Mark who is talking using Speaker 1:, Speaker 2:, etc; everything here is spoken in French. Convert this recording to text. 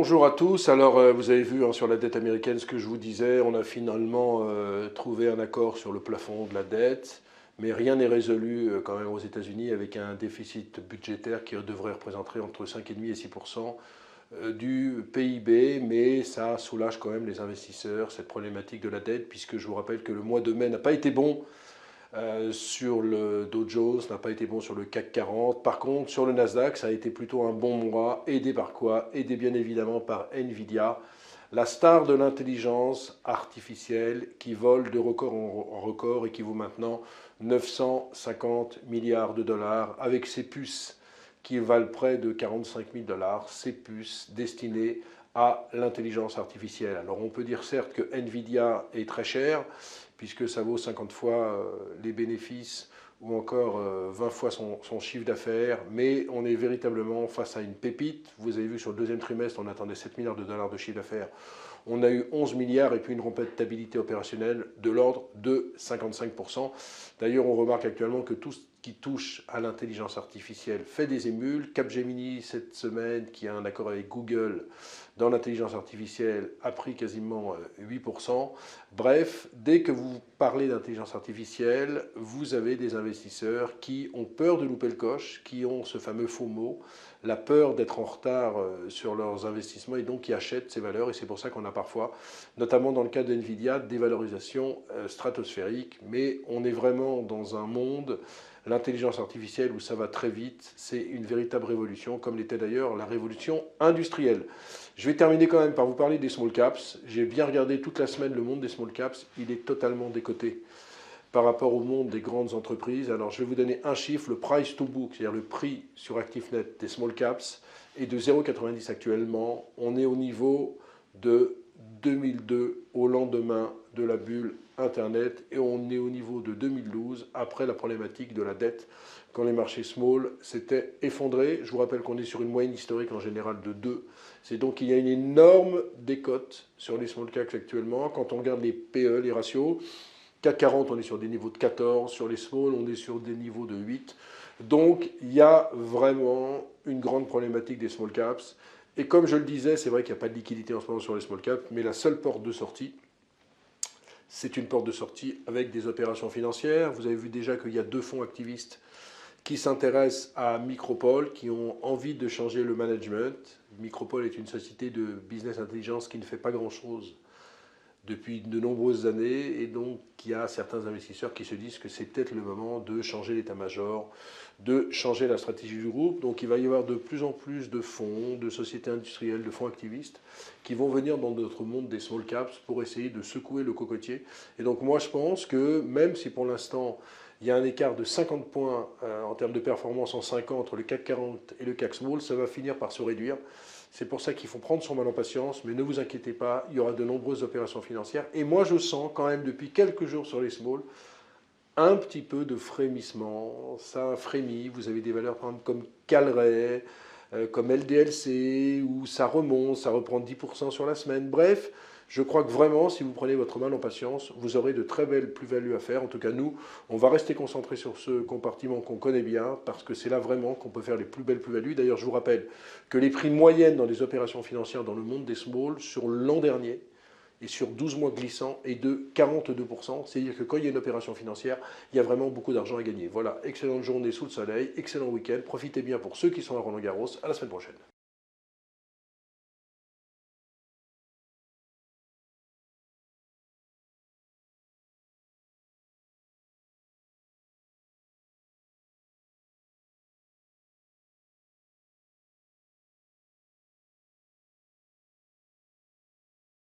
Speaker 1: Bonjour à tous. Alors, vous avez vu sur la dette américaine ce que je vous disais. On a finalement trouvé un accord sur le plafond de la dette, mais rien n'est résolu quand même aux États-Unis avec un déficit budgétaire qui devrait représenter entre 5,5 et 6% du PIB, mais ça soulage quand même les investisseurs, cette problématique de la dette, puisque je vous rappelle que le mois de mai n'a pas été bon sur le Dow Jones, n'a pas été bon sur le CAC 40. Par contre, sur le Nasdaq, ça a été plutôt un bon mois, aidé par quoi? Aidé bien évidemment par Nvidia, la star de l'intelligence artificielle qui vole de record en record et qui vaut maintenant 950 milliards de dollars avec ses puces qui valent près de 45 000 dollars, ces puces destinées à l'intelligence artificielle. Alors on peut dire certes que Nvidia est très cher, puisque ça vaut 50 fois les bénéfices ou encore 20 fois son chiffre d'affaires, mais on est véritablement face à une pépite. Vous avez vu sur le deuxième trimestre, on attendait 7 milliards de dollars de chiffre d'affaires. On a eu 11 milliards et puis une rentabilité opérationnelle de l'ordre de 55%. D'ailleurs, on remarque actuellement que tout ce qui touche à l'intelligence artificielle fait des émules. Capgemini, cette semaine, qui a un accord avec Google dans l'intelligence artificielle, a pris quasiment 8%. Bref, dès que vous parlez d'intelligence artificielle, vous avez des investisseurs qui ont peur de louper le coche, qui ont ce fameux FOMO, la peur d'être en retard sur leurs investissements et donc qui achètent ces valeurs. Et c'est pour ça qu'on a parfois, notamment dans le cas de Nvidia, des valorisations stratosphériques. Mais on est vraiment dans un monde, l'intelligence artificielle, où ça va très vite. C'est une véritable révolution, comme l'était d'ailleurs la révolution industrielle. Je vais terminer quand même par vous parler des small caps. J'ai bien regardé toute la semaine le monde des small caps. Il est totalement décoté par rapport au monde des grandes entreprises. Alors je vais vous donner un chiffre, le price to book, c'est-à-dire le prix sur ActiveNet des small caps, est de 0,90 actuellement. On est au niveau de 2002, au lendemain de la bulle Internet, et on est au niveau de 2012, après la problématique de la dette, quand les marchés small s'étaient effondrés. Je vous rappelle qu'on est sur une moyenne historique en général de 2. C'est donc qu'il y a une énorme décote sur les small caps actuellement. Quand on regarde les PE, les ratios, CAC 40, on est sur des niveaux de 14. Sur les small, on est sur des niveaux de 8. Donc, il y a vraiment une grande problématique des small caps. Et comme je le disais, c'est vrai qu'il n'y a pas de liquidité en ce moment sur les small caps, mais la seule porte de sortie, c'est une porte de sortie avec des opérations financières. Vous avez vu déjà qu'il y a 2 fonds activistes qui s'intéressent à Micropole, qui ont envie de changer le management. Micropole est une société de business intelligence qui ne fait pas grand-chose depuis de nombreuses années, et donc il y a certains investisseurs qui se disent que c'est peut-être le moment de changer l'état-major, de changer la stratégie du groupe. Donc il va y avoir de plus en plus de fonds, de sociétés industrielles, de fonds activistes qui vont venir dans notre monde des small caps pour essayer de secouer le cocotier. Et donc moi je pense que même si pour l'instant il y a un écart de 50 points en termes de performance en 5 ans entre le CAC 40 et le CAC Small, ça va finir par se réduire. C'est pour ça qu'il faut prendre son mal en patience, mais ne vous inquiétez pas, il y aura de nombreuses opérations financières. Et moi, je sens quand même depuis quelques jours sur les small un petit peu de frémissement. Ça frémit. Vous avez des valeurs par exemple comme Calray, comme LDLC, où ça remonte, ça reprend 10% sur la semaine. Bref, je crois que vraiment, si vous prenez votre mal en patience, vous aurez de très belles plus-values à faire. En tout cas, nous, on va rester concentrés sur ce compartiment qu'on connaît bien, parce que c'est là vraiment qu'on peut faire les plus belles plus-values. D'ailleurs, je vous rappelle que les prix moyennes dans les opérations financières dans le monde des small, sur l'an dernier, et sur 12 mois glissants, est de 42%. C'est-à-dire que quand il y a une opération financière, il y a vraiment beaucoup d'argent à gagner. Voilà, excellente journée sous le soleil, excellent week-end. Profitez bien pour ceux qui sont à Roland-Garros. À la semaine prochaine.